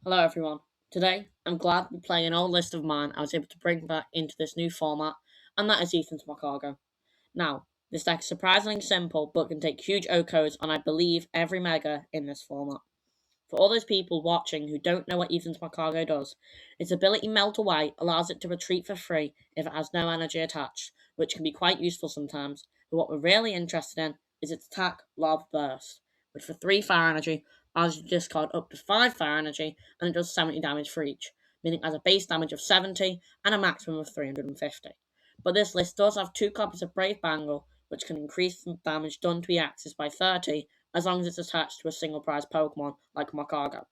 Hello everyone. Today, I'm glad to be playing an old list of mine I was able to bring back into this new format, and that is Ethan's Marcargo. Now, this deck is surprisingly simple, but can take huge OHKOs on I believe every mega in this format. For all those people watching who don't know what Ethan's Marcargo does, its ability Melt Away allows it to retreat for free if it has no energy attached, which can be quite useful sometimes, but what we're really interested in is its attack Lob Burst, which for 3 fire energy allows you to discard up to 5 fire energy and it does 70 damage for each, meaning it has a base damage of 70 and a maximum of 350. But this list does have 2 copies of Brave Bangle, which can increase the damage done to the axis by 30 as long as it's attached to a single prize Pokemon like Marcargo.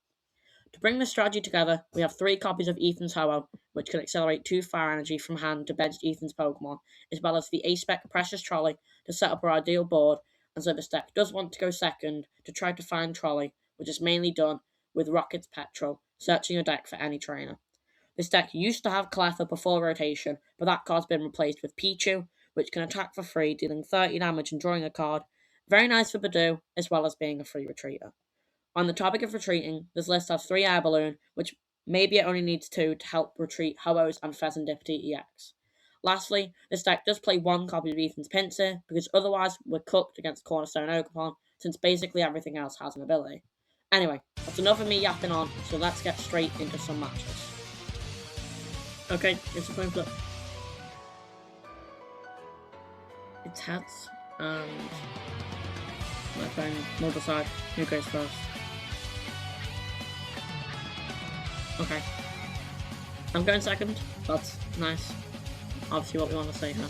To bring this strategy together, we have 3 copies of Ethan's OHKO, which can accelerate 2 fire energy from hand to benched Ethan's Pokemon, as well as the A-Spec Precious Trolley to set up our ideal board, and so this deck does want to go second to try to find Trolley, which is mainly done with Rocket's Petrel, searching your deck for any trainer. This deck used to have Cleffa before rotation, but that card's been replaced with Pichu, which can attack for free, dealing 30 damage and drawing a card. Very nice for Badoo, as well as being a free retreater. On the topic of retreating, this list has 3 Air Balloon, which maybe it only needs 2 to help retreat OHKOs and Fezandipiti EX. Lastly, this deck does play 1 copy of Ethan's Pinsir, because otherwise we're cooked against Cornerstone Oakmon, since basically everything else has an ability. Anyway, that's enough of me yapping on, so let's get straight into some matches. Okay, it's a coin flip. It's heads, and my phone will decide who goes first. Okay. I'm going second. That's nice. Obviously what we want to say here.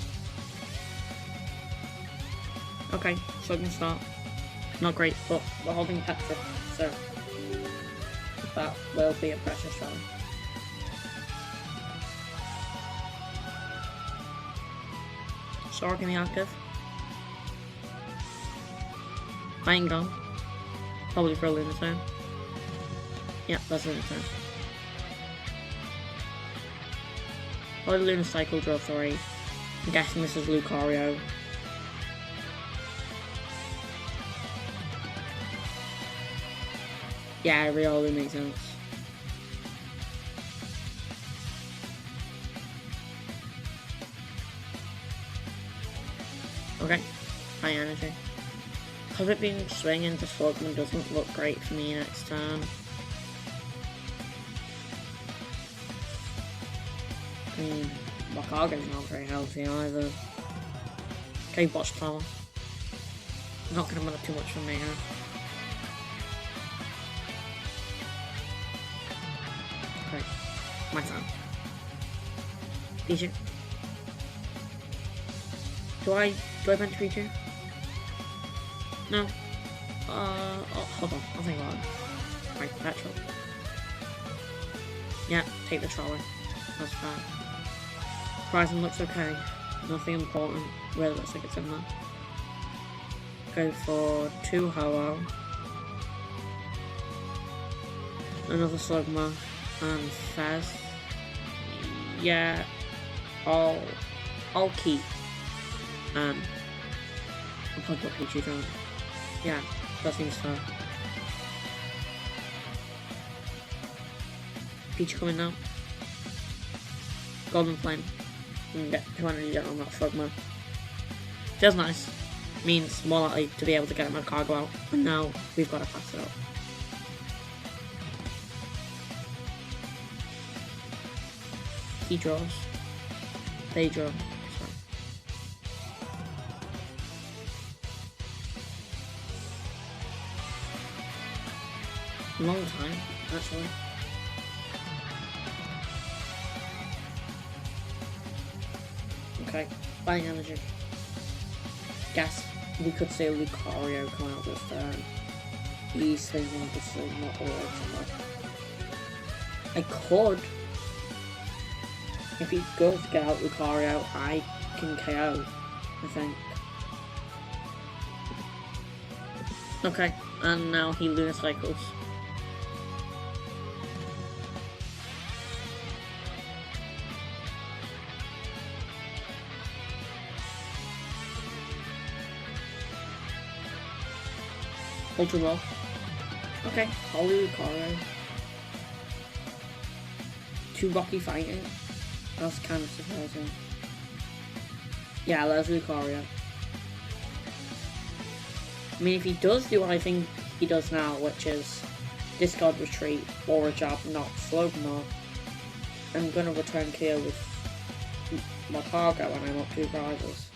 Okay, so I can start. Not great, but we're holding Petrel, so that will be a Precious Trolley. Sora can be active. Playing gun. Probably for a Lunatone. Yeah, that's Lunatone. Probably Lunar Cycle, draw 3. I'm guessing this is Lucario. Yeah, Riolu makes sense. Okay, high energy. Because it being swing into Slugma doesn't look great for me next turn. Marcargo's not very healthy either. Okay, Watch Tower. Not gonna matter too much for me here. Okay, my turn. Pichu. Do I bench Pichu? No. Hold on, I'll think about it. Right, Petrel. Yeah, take the trolley. That's fine. Pricing looks okay. Nothing important. Really looks like it's in there. Go for 2 OHKO. Another Slugma. And Fez. Yeah. I'll keep. I'll probably put Pichu down. Yeah, that seems fair. Pichu coming now. Golden Flame. And get 2 energy on that Slugma. Feels nice. Means more likely to be able to get a Magcargo out. And now we've got to pass it out. He draws. They draw. Sorry. Long time, actually. Okay, buying energy. Guess we could see Lucario come out this turn. He's thinking this is not all somewhere. I could. If he goes to get out Lucario, I can KO, I think. Okay, and now he Lunar Cycles. Ultra Ball. Okay, I'll do Lucario. to Rocky fighting. That's kind of surprising. Yeah, there's Lucario. I mean, if he does do what I think he does now, which is discard retreat or a jab, not Slugma, I'm going to return KO with Marcargo when I'm up 2 prizes.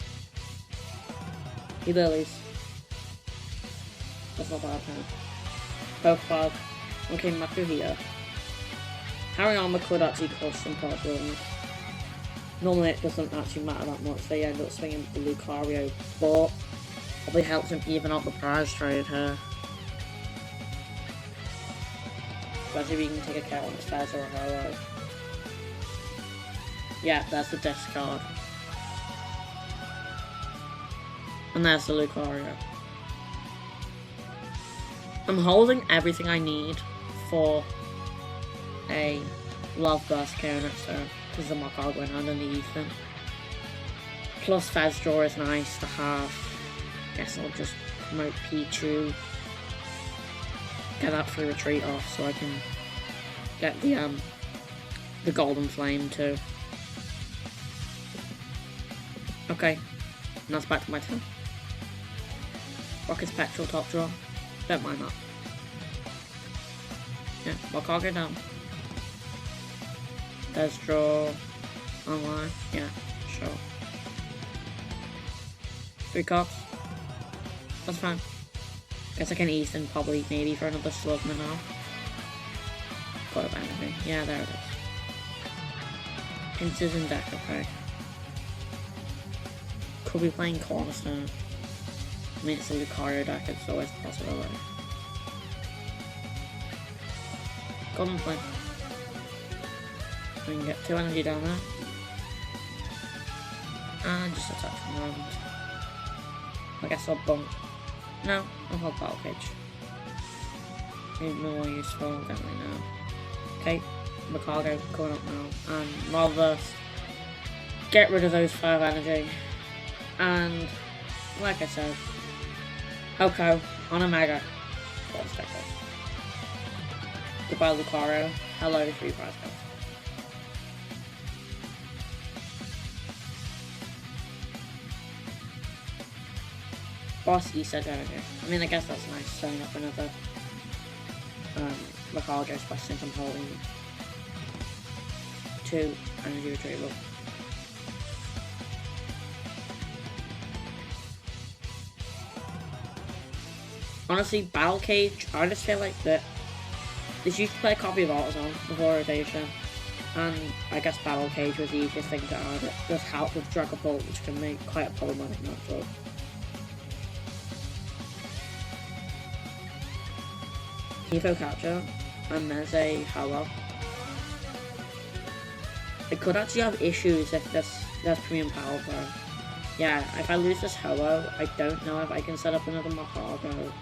He Lillies. That's not bad, huh? Poké Pad. Okay, back to here. Harry Armor could actually cause some problems. Normally it doesn't actually matter that much, they end up swinging the Lucario, but probably helps him even out the prize trade here. Especially if you can take a count on his Fez or a Holo. Yeah, that's the discard. And there's the Lucario. I'm holding everything I need for a Love Burst KO next turn, because the Marcargo went under the Ethan. Plus Fez draw is nice to have. Guess I'll just promote Pichu. Get that free retreat off so I can get the Golden Flame too. Okay, and that's back to my turn. Rocket's Petrel top draw. Don't mind that. Yeah, Magcargo down. There's draw online. Yeah, sure. 3 cards. That's fine. Guess I can Ethan probably maybe for another Slugma now. Got it anything. Yeah, there it is. Pinsir in deck, okay. Could be playing Cornerstone. I mean, it's a Lucario deck, it's always a possibility. Golden Flame. We can get 2 energy down there. And just attack from the moment. I guess I'll bump. No, I'll hold Battle Cage. Maybe more useful, don't really know. Okay, Magcargo coming up now. And Marvelous. Get rid of those 5 energy. And, like I said, OHKO on a Mega. Goodbye, Lucario. Hello, 3 prize cards. Boss Edge Energy. I mean, I guess that's nice, setting up another Marcargo, especially since I'm holding 2 Energy Retrieval. Honestly, Battle Cage, I just feel like that this used to play a copy of Autozone before rotation, and I guess Battle Cage was the easiest thing to add. It does help with Dragapult, which can make quite a problematic matchup. Evo Catcher, and there's a Holo. It could actually have issues if there's premium power though. Yeah, if I lose this Holo, I don't know if I can set up another Marcargo.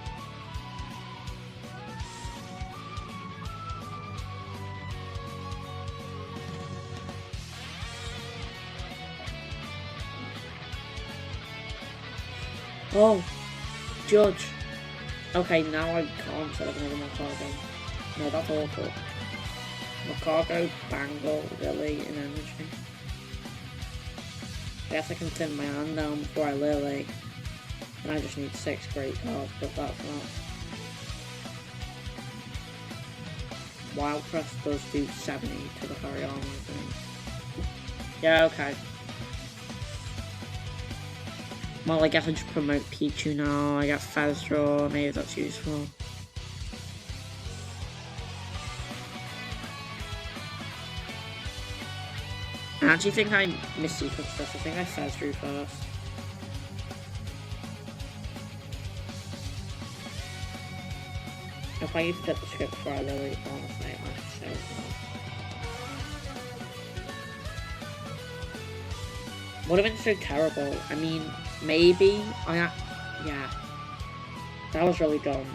Oh, Judge. Okay, now I can't set up another Marcargo. No, that's awful. Marcargo, Bangle, Lillie, and Energy. I guess I can thin my hand down before I Lillie. And I just need 6 great cards, but that's not. Wild Press does do 70 to the Harry Armor, I think. Yeah, okay. Well, I guess I just promote Pichu now. I got Fez draw, maybe that's useful. I actually think I missequenced this. I think I Fez drew first. If I used to get the script before I Lillie, honestly, I might show it. Would have been so terrible. I mean, maybe yeah, that was really dumb.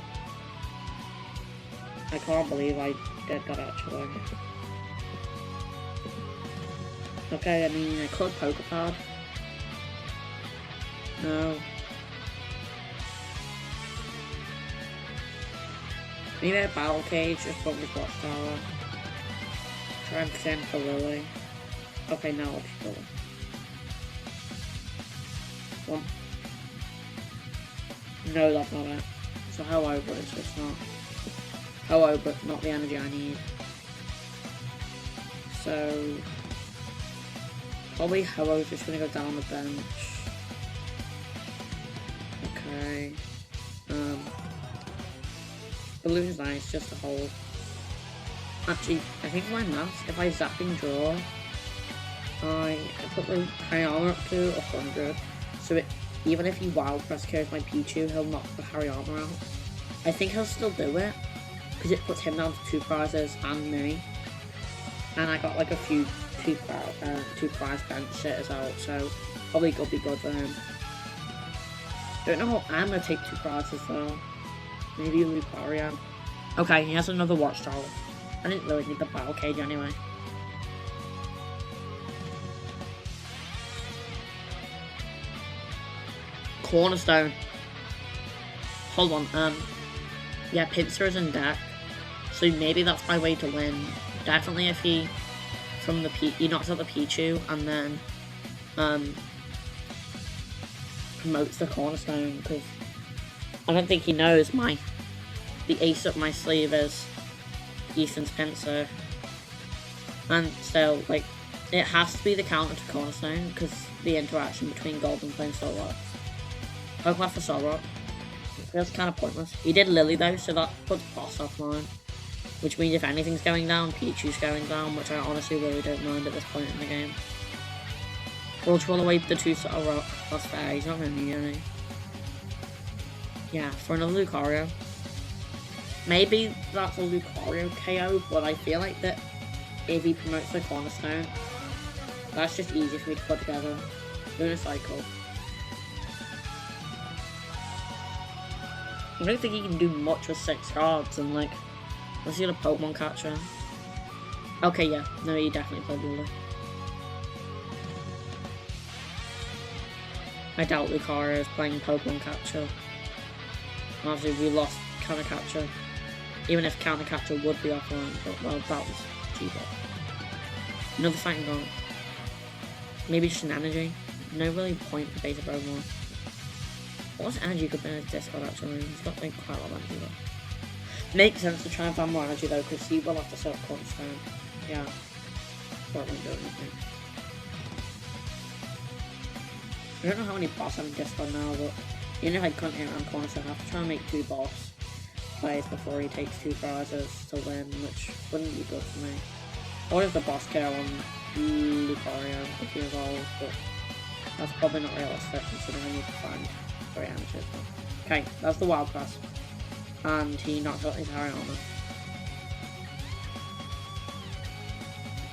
I can't believe I did that actually. Okay, I mean, I could Poké Pad. No. Maybe a Battle Cage, just probably Watchtower. Try and send for Lillie. Okay, now I'll just go. One. No, that's not it. So hello, but it's just not. Hello, but not the energy I need. So probably hello's just gonna go down the bench. Okay. Balloon's nice, just to hold. Actually, I think my maths, if I zapping draw, I put the Harry armor up to 100. So it, even if he wild press carries my Pichu, he'll knock the Harry armor out. I think he'll still do it, because it puts him down to 2 prizes and me. And I got like a few 2 prize bench shitters out, so probably gonna be good for him. Don't know how I'm gonna take 2 prizes though. Maybe Lucario. Okay, he has another watch tower. I didn't really need the battle cage anyway. Cornerstone. Hold on, yeah, Pinsir is in deck, so maybe that's my way to win. Definitely if he, from the he knocks out the Pichu and then, promotes the Cornerstone, because I don't think he knows the ace up my sleeve is Ethan's Pinsir. And still, like, it has to be the counter to Cornerstone, because the interaction between Gold and Flame still works. Pokemon for Solrock. Feels kind of pointless. He did Lillie though, so that puts Boss offline. Which means if anything's going down, Pichu's going down, which I honestly really don't mind at this point in the game. Ultra Ball away the 2-star rock. That's fair, he's not going to need any. Yeah, for another Lucario. Maybe that's a Lucario KO, but I feel like that if he promotes the Cornerstone, that's just easy for me to put together. Doing a cycle. I don't think he can do much with 6 cards, and like, let's get a Pokemon catcher. Okay, yeah, no, he definitely played Lillie. I doubt Lucario is playing Pokemon catcher. Obviously, we lost counter catcher. Even if counter catcher would be offline, but well, that was cheaper. Another fighting gun. Maybe just an energy. No really point for basic Pokemon. What's energy could be in his Discord actually? He's got like quite a lot of energy though. Makes sense to try and find more energy though, because he will have to set up Cornerstone. Yeah. But it won't do anything. I don't know how many boss I have in Discord now, but even if I couldn't hit around Cornerstone, I have to try and make 2 boss plays before he takes 2 prizes to win, which wouldn't be good for me. Or if the boss KO on Lucario if he evolves, but that's probably not realistic considering I need to find 3 amateurs. Okay, that's the wild pass. And he knocked out his Harry armor.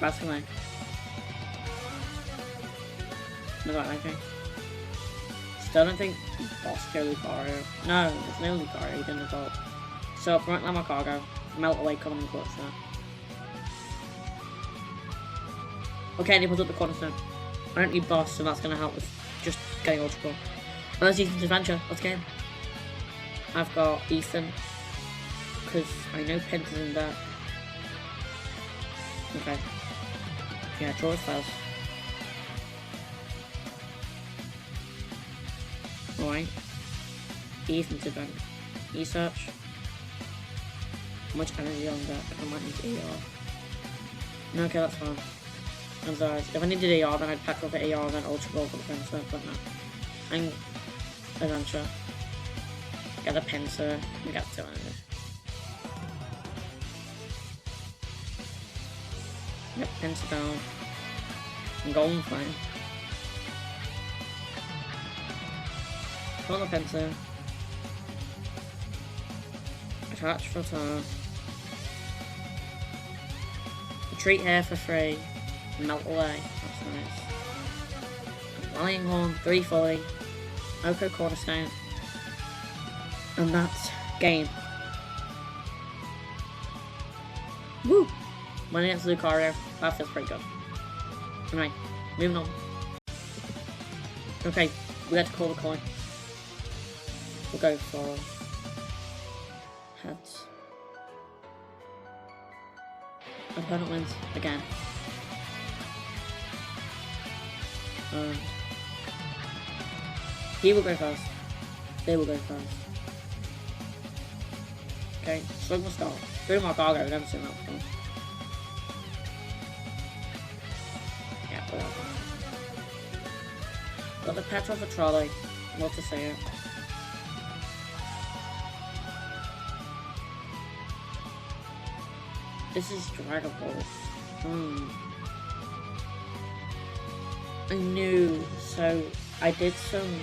That's for me. No, anything. Still don't think boss kill Lucario. No, there's no Lucario, he didn't evolve. So, promote my Marcargo. Melt away, come on, clutch there. Okay, and he puts up the Cornerstone. I don't need boss, so that's going to help with just getting Ultra Ball. And that's Ethan's adventure. Let's get him. I've got Ethan, because I know Pinsir's in there. Okay. Yeah, draw his files. Alright. Ethan's adventure. E-search. How much energy on that? I might need AR. No, okay, that's fine. I'm sorry. If I needed AR, then I'd pack up the AR, then Ultra Ball for the Pinsir, but no. I'm adventure. Get a Pinsir, and get 2 energy. Yep, Pinsir down. And Golden Flame. Pull the Pinsir. Attach for turn. Retreat here for free. Melt away. That's nice. Rallying Horn, 340. OHKO Cornerstone. And that's game. Woo! Winning against Lucario. That feels pretty good. Anyway, moving on. Okay, we had to call the coin. We'll go for heads. Opponent wins again. He will go first. They will go first. Okay, Slugma start. Through Marcargo, I've never seen that before. Yeah, whatever. Got the Petrel for Trolley. Love to see it. This is Dragon Ball. I knew, so I did some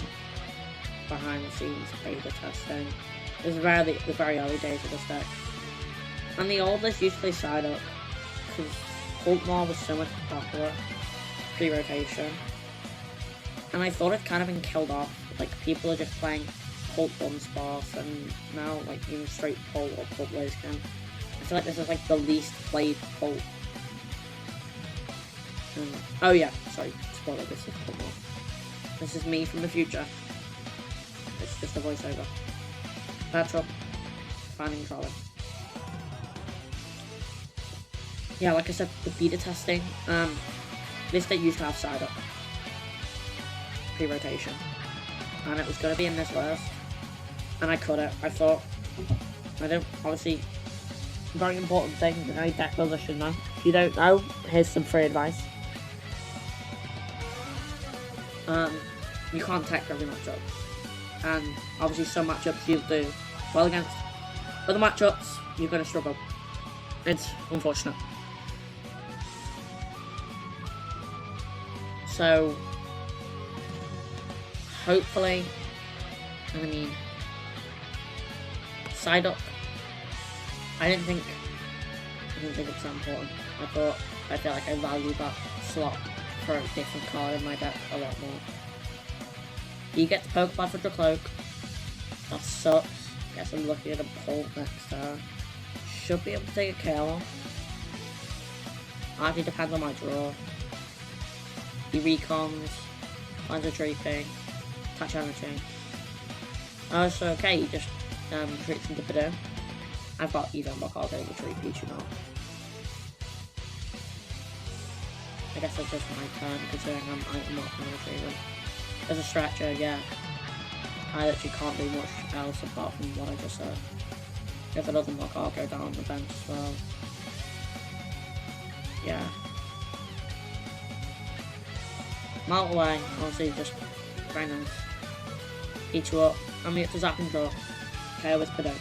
behind the scenes beta testing. It was the very early days of this deck. And the oldest used to play side up because Pokémon was so much popular pre-rotation. And I thought it'd kind of been killed off. Like, people are just playing Pult one sparse, and now, like, even straight Pult or Pult Blaziken. I feel like this is, like, the least played Pult. Oh yeah, sorry, spoiler, this is Pokémon. This is me from the future. It's just a voiceover. Petrel, finding Trolley. Yeah, like I said, the beta testing, this deck used to have side up pre-rotation, and it was going to be in this list, and I cut it. I thought, obviously, very important thing that any deck builder should know. If you don't know, here's some free advice. You can't tech every matchup, and obviously some matchups you do well against. Other matchups, you're going to struggle. It's unfortunate. So, hopefully, side up, I didn't think it's so important. I feel like I value that slot for a different card in my deck a lot more. You get the Poké Pad for the Cloak. That sucks. Guess I'm looking at a Pult next turn. Should be able to take a KO. Actually depends on my draw. He recons, finds a Treeping, Touch Energy. Oh, so okay, he just treats into Pichu. I've got either Marcargo or Pichu now. I guess that's just my turn, considering I'm not going to retrieve him. As a stretcher, yeah. I literally can't do much else apart from what I just said. There's another Marcargo down on the bench as well. Yeah. Melt away, honestly, just very nice. Pichu up, and we get to zap and draw. KO with Pichu.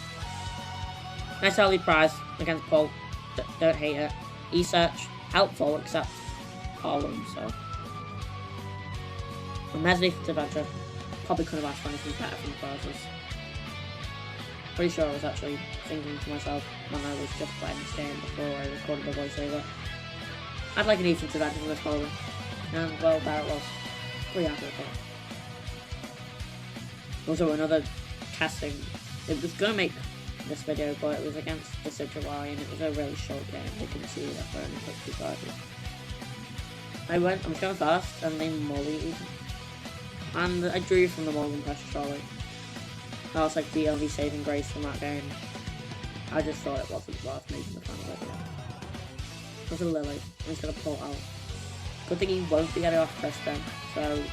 Nice early prize against Pult. Don't hate it. E-search, helpful, except Harlem, so. And there's defensive adventure. Probably could have asked for anything better from the prizes. Pretty sure I was actually thinking to myself when I was just playing this game before I recorded the voiceover. I'd like an defensive adventure for this probably. And well, there it was. Pretty happy with that. Also, another testing. It was gonna make this video, but it was against the Citroën, and it was a really short game. You can see that I only took 2 prizes. I was going first, and they mollied. And I drew from the Morgan Precious Trolley. That was like the only saving grace from that game. I just thought it wasn't worth making the final video. It was a Lillie. I'm just gonna pull out. Good thing he won't be getting off Kristen, so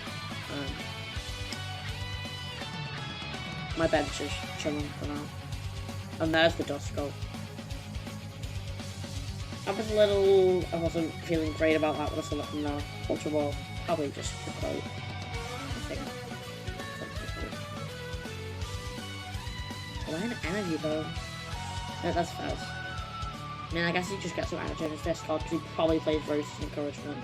my bench is chilling for now. And there's the Dust Skull. I wasn't feeling great about that when I saw that from the Ultra Ball. Probably just the quote, I think. Well, an energy though. No, that's false. I mean, I guess he just gets some energy in his discard because he probably plays Roast's Encouragement.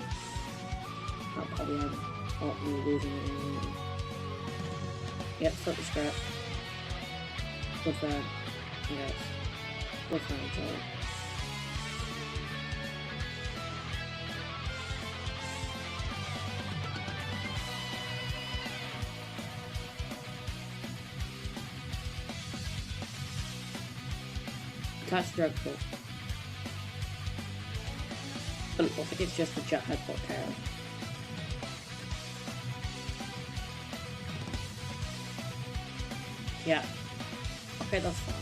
That'll probably end up me losing it anyway. Yep, flip the script. Good for him. Yes. Good for him, sorry. That's dreadful. But I think it's just a jet headbutt KO. Yeah. Okay, that's fine.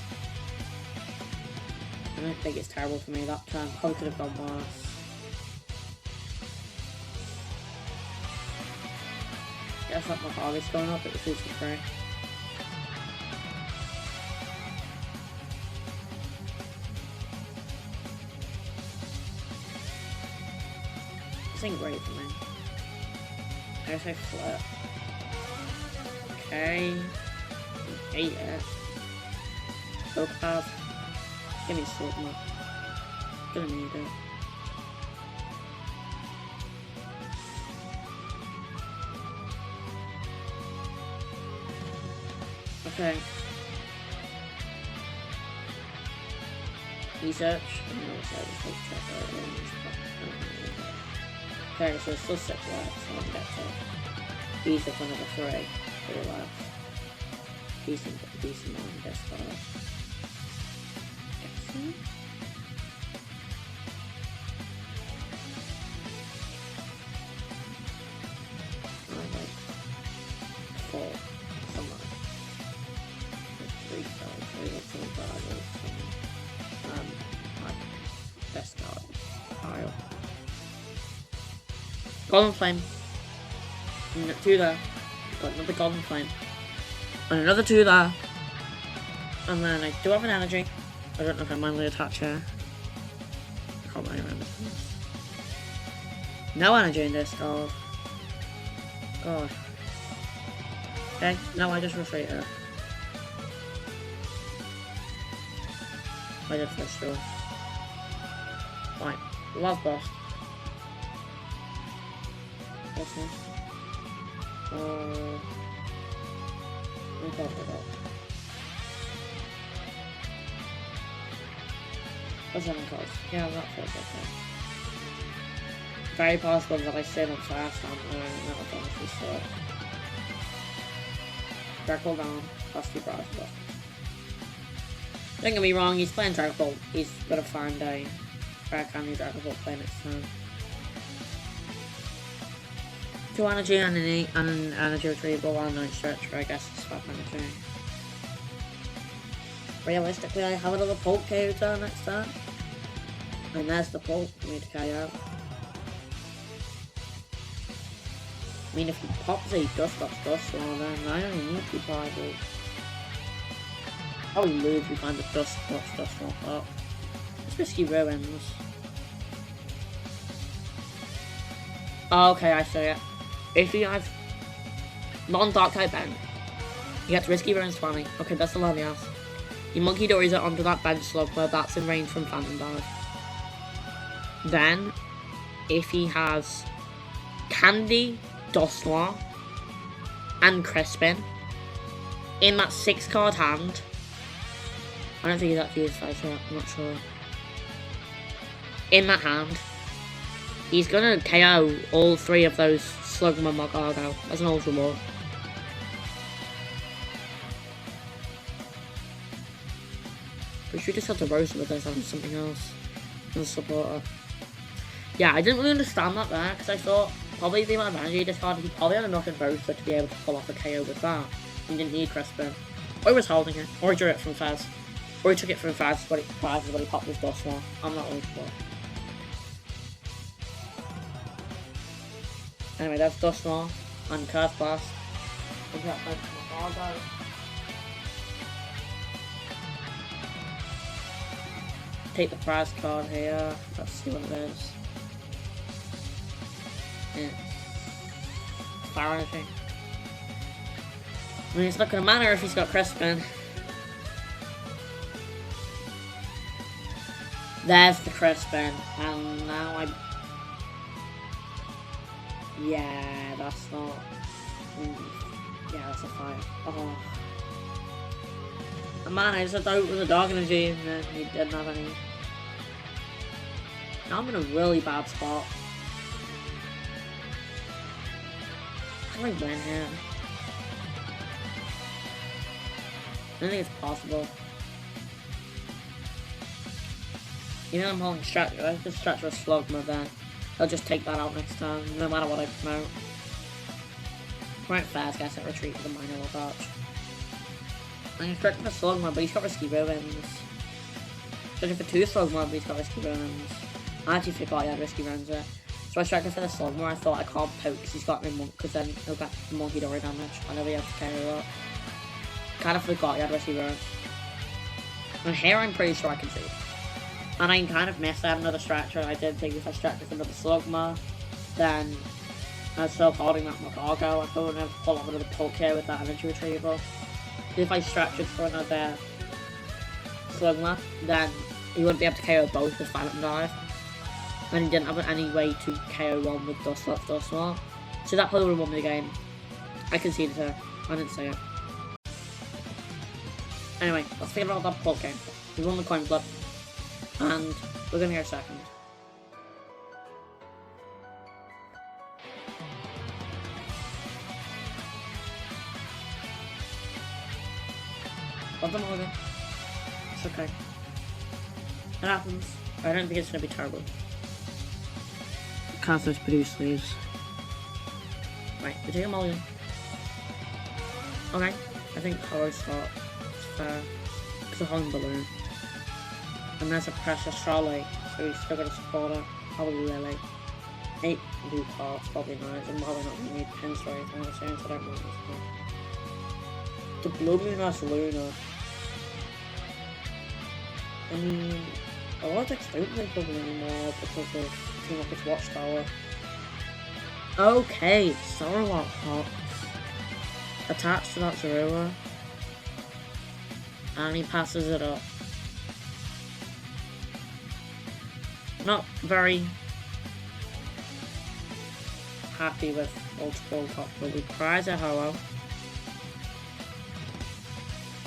I don't think it's terrible for me that time. Probably could have gone worse. Guess that Marcargo's going up, it was super free. This ain't great for me. I guess I flip. Okay. Hate it. Poké Pad. Give me Slugma. Gonna need it. Okay. Research. Okay, so it's still 6 left, so I'll get to use up another 3 left. Decent one, I guess. Like 4, somewhere. 3 cards, 3 cards, my best card, pile. Golden Flame. 2 there. Got another Golden Flame. And another 2 there. And then I do have an energy. I don't know if I manually attach here. I can't really remember. No energy in this card. God. Okay, no, I just retreat it. I did first draw. Right, Love Burst. What's this? Let me go. What's that called? Yeah, I'm not sure about that. Very possible that I stayed up fast on that was honestly so. Dracul down, plus 2 bars. Don't get me wrong, he's playing Dracul. He's got a fine day. Very kindly Dracul play next time. 2 energy and an energy retrieval and Night Stretcher, I guess it's 5 energy. Realistically, I have another Poké turn next turn. And there's the Poke for me to KO. I mean, if he pops a Dust Swallow, then I only need 2 prizes. I would lose if we find the Dust Swallow up. It's risky ruins. Oh, okay, I see it. If you have non-dark type bend, you get risky ruins 20. Okay, that's the Lillie ass. You Monkey Dories it onto that bench Slugma that's in range from Phantom Dive. Then, if he has Candy, Dusknoir, and Crispin in that 6 card hand, I don't think he's actually used 5 yet, I'm not sure. In that hand, he's gonna KO all 3 of those Slugma and Magcargo as an Ultra Ball. We should just have to roast with this on something else. As a supporter. Yeah, I didn't really understand that there, because I thought probably the amount of energy he discarded, he probably had enough in roaster to be able to pull off a KO with that. He didn't need Crispin. Or he was holding it, or he drew it from Fez. Or he took it from Fez, but he popped his Dusknoir. I'm not really sure. Anyway, that's Dusknoir and Curse Blast. Take the prize card here. Let's see what it is. Yeah. Fire Energy. I mean, it's not gonna matter if he's got Crispin. There's the Crispin, and now I. Yeah, that's not. Yeah, that's a fire. Oh. Man, I just out with a Dark Energy and then he didn't have any. Now I'm in a really bad spot. How do I win here? I don't think it's possible. You know I'm holding Stretcher. I just Stretcher a Slugma then. I'll just take that out next time, no matter what I promote. Right, fast guys at retreat with a minor will touch. I'm expecting a Slugma, but he's got risky ruins. Especially for 2 Slugma, he's got risky runs. I actually forgot he had risky runs there. So I tried to for the Slugma, I thought I can't poke because he's got no monk, because then he'll get the monkey dory damage. I never be able to carry that. Kind of forgot he had risky runs. And here I'm pretty sure I can see. And I kind of missed. I had another stretcher, and I did think if I stretched with another Slugma, then I was still holding that Marcargo. I thought I'd have to pull off another Poké with that Energy Retrieval. If I stretched it for another Slugma, then he wouldn't be able to KO both with Phantom Dive. And he didn't have any way to KO one with Dust Smart. So that probably would have won me the game. I conceded her. I didn't say it. Anyway, let's figure out that Poké. We won the coin flip. And we're gonna go second. Love them all again. It's okay. It happens. I don't think it's gonna be terrible. Can't those produce leaves. Right, we're taking mulligan. Okay, I think Hollow Start is fair. It's a Hung Balloon. And there's a Precious Trolley, so he's still got to support it. Probably Lillie. 8 blue cards, probably nice. I'm probably not going to need Pinsir or anything else, so I don't mind this. The Blood Moon has Luna. I mean, a lot of decks don't play Bubble anymore because of Team Rocket's Watchtower. Okay, Sorrowlock Hot. Attached to that Zorua. And he passes it up. Not very happy with Ultra Ball Top, but we prize a Ho-Oh.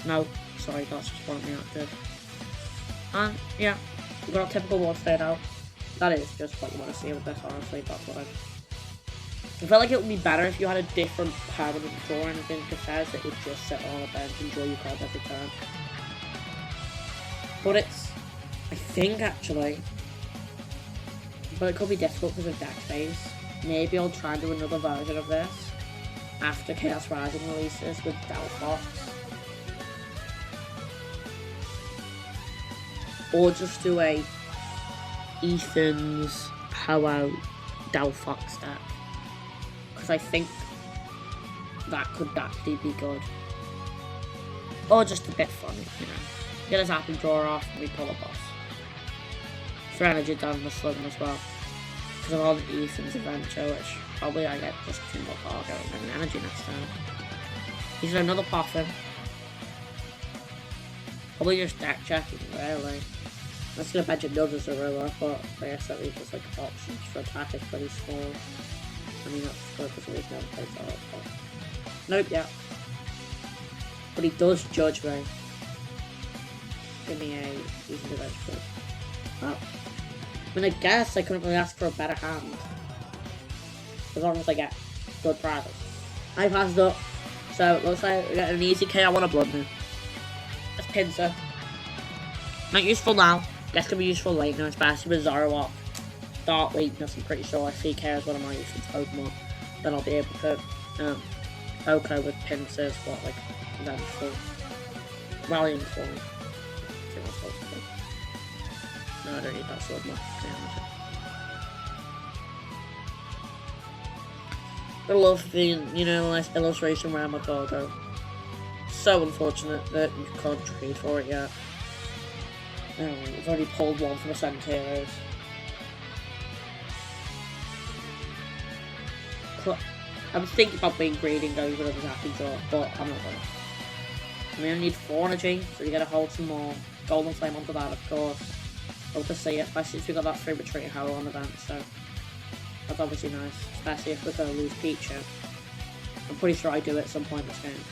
No, sorry, that's just one reactive. And yeah, we got a typical ward fade out. That is just what you want to see with this, honestly. That's what I felt like it would be better if you had a different permanent draw or anything, because it would just sit on a bench and draw your cards every turn. But it's, I think actually, but it could be difficult because of deck phase. Maybe I'll try and do another version of this after Chaos Rising releases with Delphox. Or just do a Ethan's OHKO Delphox deck. Because I think that could actually be good. Or just a bit funny, you know. Get his app and draw off and we pull a boss. For energy down the Slugma as well. Because of all the Ethan's adventure, which probably I get just 2 more cargo and then an energy next time. He's got another Puffin. Probably just deck checking, really. I was gonna bench another Zorua, but I guess that leaves us like options for attack is pretty small. I mean that's good because we've never played that, but nope, yeah. But he does judge me. Give me a Ethan's adventure. Oh. I mean, I guess I couldn't really ask for a better hand. As long as I get good prizes. I passed up. So it looks like we get an easy KO on a Blood Moon. That's Pinsir. Not useful now. Guess can be useful later, especially with Zorua. Dark Weakness, I'm pretty sure if he cares one of my useless Pokemon, then I'll be able to OHKO with Pinsir's what, like, eventual Rallying Form. See what I'm supposed to do. No, I don't need that Slugma. I love the, you know, nice illustration around Magcargo. So unfortunate that you can't trade for it yet. We've already pulled one from the Centaurs. I was thinking about being greedy and going for another happy draw, but I'm not gonna. We only need 4 energy, so you gotta hold some more Golden Flame onto that, of course. Love to see it, especially since we got that free retreat Ho on the bench, so that's obviously nice, especially if we're gonna lose Pichu. I'm pretty sure I do it at some point in this game.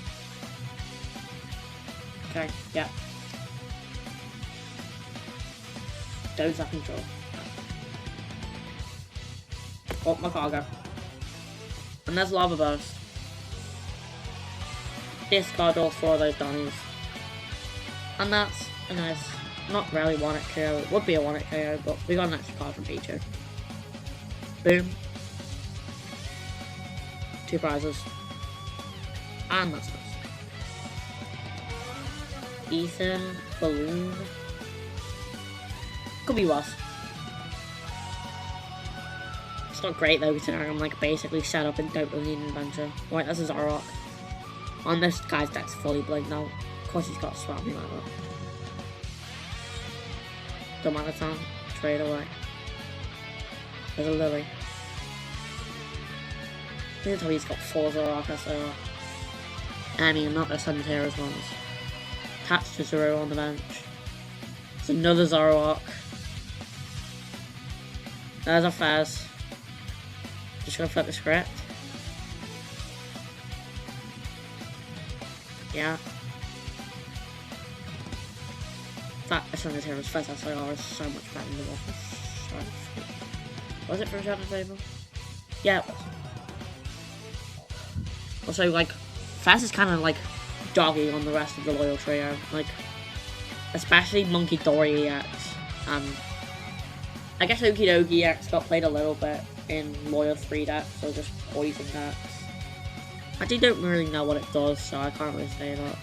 Okay, yeah. Don't zap and draw. Oh, Marcargo. And there's Lava Burst. Discard all 4 of those Donnies. And that's a nice, not really 1-hit KO. It would be a 1-hit KO, but we got an extra card from Pichu. Boom. 2 prizes. And that's nice. Ethan, Balloon. Could be worse. It's not great though, considering I'm like basically set up and don't really need an adventure. Right, this is Zoroark. On this guy's deck's fully blinked now. Of course he's got a swap me like that. Don't matter time. Trade away. There's a Lillie. Here's how he's got 4 Zoroark SR. I mean, not the Sunterra's ones. Attached to 0 on the bench. There's another Zoroark. There's a Fez. Just gonna flip the script. Yeah. That Sunterra's Fez SR is so much better than the one. Was it from Shadow Table? Yeah, it was. Also, like, Fez is kind of like doggy on the rest of the loyal trio, like, especially Monkey Dory EX. I guess Okie Dokie EX got played a little bit in loyal 3 decks, so just poison decks. I actually don't really know what it does, so I can't really say that.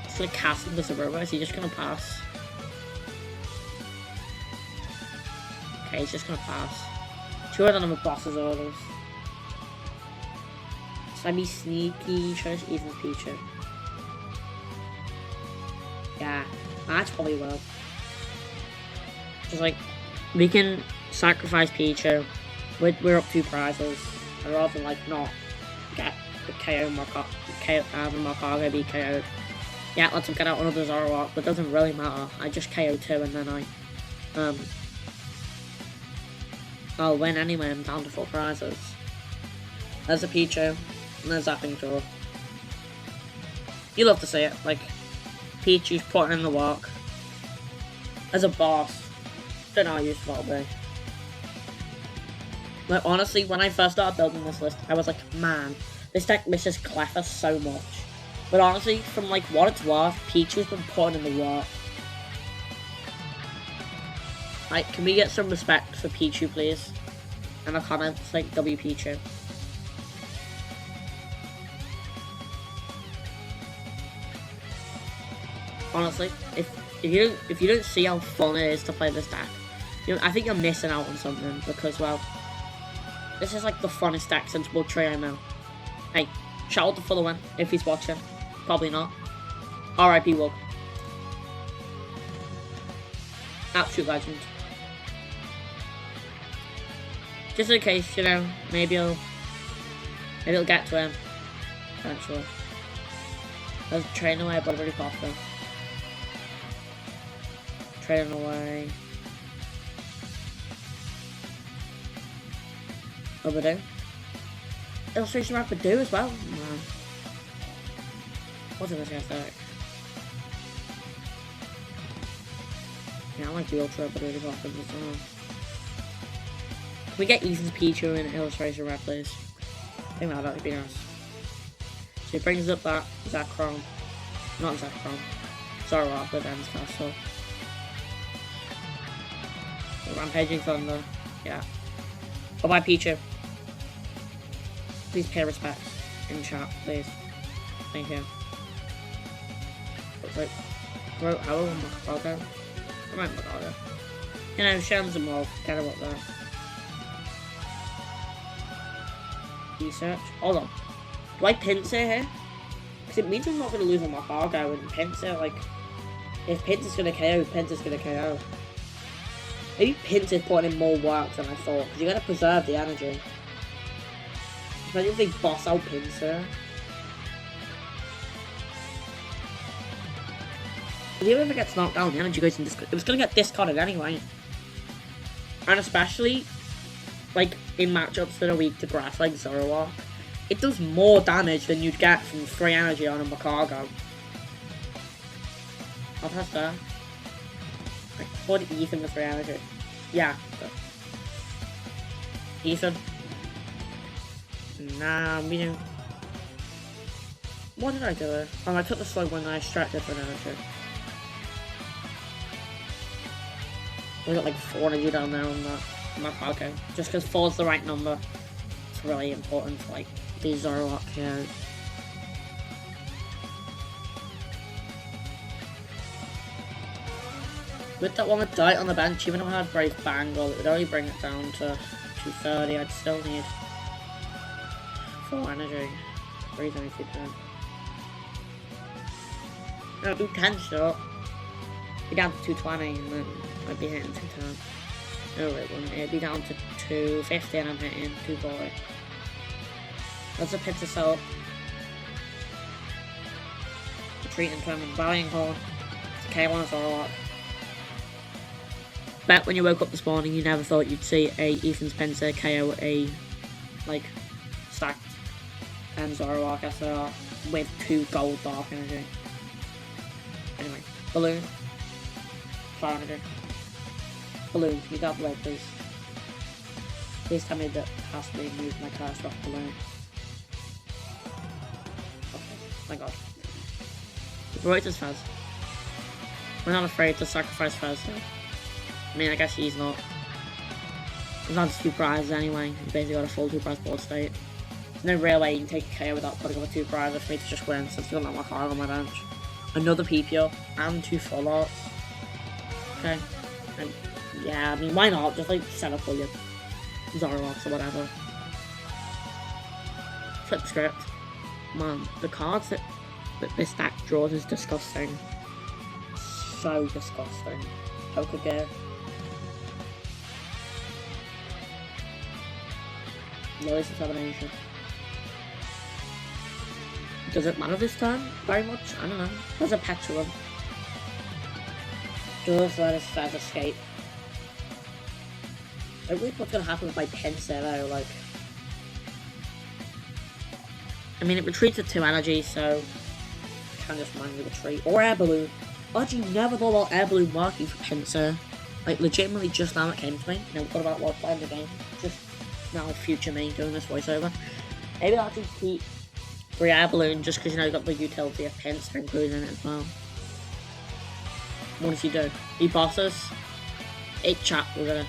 It's like casting this over, is he just gonna pass? Okay, he's just gonna pass. 2 of them have boss's orders. So I'd be sneaky, try to even Pichu. Yeah, that's probably well. Just like, we can sacrifice Pichu. We're up 2 prizes. I'd rather like not get the KO Marcargo be KO'd. Yeah, let's get out another Zoroark, but it doesn't really matter. I just KO 2 and then I'll win anyway. I'm down to 4 prizes. There's a Pichu. And there's that thing draw. You love to see it, like Pichu's putting in the work. As a boss, don't know how useful that'll be. Like honestly, when I first started building this list, I was like, man, this deck misses Cleffa so much. But honestly, from like what it's worth, Pichu's been putting in the work. Like, can we get some respect for Pichu, please? In the comments, like W Pichu. Honestly, if you don't see how fun it is to play this deck, I think you're missing out on something, because well, this is like the funnest deck since World Trio now. Hey, shout out to Fuller Win if he's watching. Probably not. R.I.P. Wug. Absolute legend. Just in case, maybe it'll get to him eventually. There's a train away, but really popular. Trading away. Overdue. Illustration Rapidu as well. Man. What's in this guy's deck? Yeah, I like the Ultra, but really popular as well. Can we get Ethan's Pichu in Illustration Rap, please? I think that would be nice. So he brings up that Zekrom. Not Zekrom. Zoroark with End's Castle. Rampaging Thunder. Yeah. Bye-bye, Pichu. Please pay respects in chat, please. Thank you. Wait. Hello, Magcargo. I might Magcargo. Shen's a mob. Get about that. Research. Hold on. Do I Pinsir here? Because it means I'm not going to lose a Marcargo, and Pinsir, like, if Pinsir's going to KO, Pinsir's going to KO. Maybe Pinsir's putting in more work than I thought, because you got to preserve the energy. Imagine if they boss out Pinsir. If he ever gets knocked down, the energy goes in discard. It was going to get discarded anyway. And especially, like, in matchups that are weak to grass, like Zoroark, it does more damage than you'd get from free energy on a Marcargo. I'll press that. Like, what Ethan with free energy? Yeah. Ethan. Nah, we don't. What did I do there? Oh, I took the Slugma and I stretched for an energy. We got like 4 energy down there on that Marcargo. Just because 4's the right number. It's really important for like these Zoroark here. With that one with Diet on the bench, even if I had Brave Bangle, it would only bring it down to 230. I'd still need 4 energy. 372. No, do 10 shot. Be down to 220 and then I'd be hitting 210. No, it wouldn't. It'd be down to 250 and I'm hitting 240. That's a Pinsir setup. Retreating to him and Rallying Horn. It's a K1 Zoroark. Bet when you woke up this morning you never thought you'd see a Ethan's Pinsir KO a stacked Zoroark SR with 2 gold dark energy. Anyway, Balloon. Fire energy. Balloon, can you grab the please? Please tell me that has to be moved my car off Balloon. Okay, thank god. Reuters Fez. We're not afraid to sacrifice Fez though. I mean, I guess he's not. He's not 2 prizes anyway. He's basically got a full 2 prize board state. There's no real way you can take a KO without putting up a 2 prizes for me to just win, since you've got that Marcargo on my bench. Another PPO and 2 full arts. Okay. And yeah, I mean, why not? Just like set up all your Zoroarks or whatever. Flip script. Man, the cards that this deck draws is disgusting. So disgusting. Poké Gear. Lillie's determination. Does it matter this time? Very much? I don't know. There's a Petrel. Just let his Fez escape. I wonder what's gonna happen with my Pinsir though, like. I mean, it retreats with 2 energy, so I can just manually retreat. Or Air Balloon. I actually never thought about Air Balloon working for Pinsir. Like, legitimately just now it came to me. You know, what about what playing the game? Just now, future me doing this voiceover. Maybe I'll actually keep 3 Air Balloon just because, you know, you've got the utility of Pinsir included in it as well. What does he do? He bosses. It chat, we're gonna.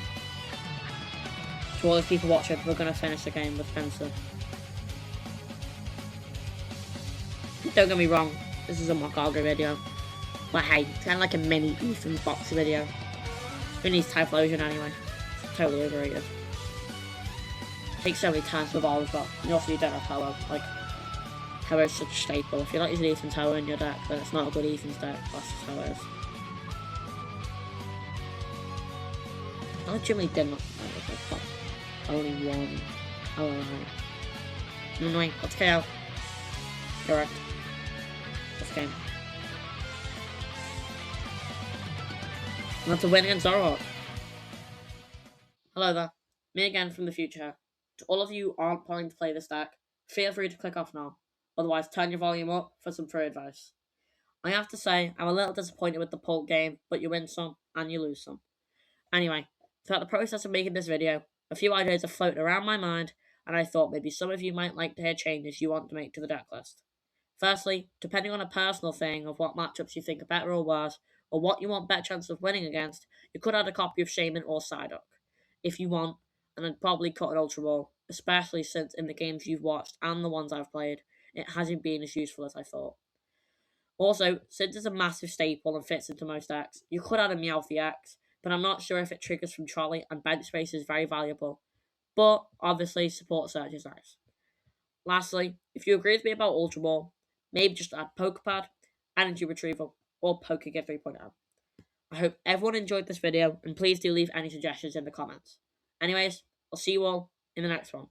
To all those people watching, we're gonna finish the game with Pinsir. Don't get me wrong, this is a Magcargo video. But hey, it's kind of like a mini Ethan's box video. Who needs Typhlosion anyway? It's totally overrated. It takes so many times to evolve, but you also you don't have Ho-Oh. Like, Ho-Oh's such a staple. If you're not using Ethan's Ho-Oh in your deck, then it's not a good Ethan's deck. That's just how it is. I legitimately did not know this, but only one. Oh, no. Annoying. Let's KO. Correct. This game. And that's a win against Zoroark. Hello there. Me again from the future. To all of you who aren't planning to play this deck, feel free to click off now. Otherwise, turn your volume up for some free advice. I have to say, I'm a little disappointed with the poll game, but you win some and you lose some. Anyway, throughout the process of making this video, a few ideas have floated around my mind, and I thought maybe some of you might like to hear changes you want to make to the deck list. Firstly, depending on a personal thing of what matchups you think are better or worse, or what you want better chance of winning against, you could add a copy of Shaman or Psyduck, if you want, and I'd probably cut an Ultra Ball, especially since in the games you've watched and the ones I've played, it hasn't been as useful as I thought. Also, since it's a massive staple and fits into most decks, you could add a Meowth X, but I'm not sure if it triggers from Trolley and bench space is very valuable. But, obviously, support search is nice. Lastly, if you agree with me about Ultra Ball, maybe just add Poké Pad, Energy Retrieval, or Poké Pad 3.0. I hope everyone enjoyed this video, and please do leave any suggestions in the comments. Anyways, I'll see you all in the next one.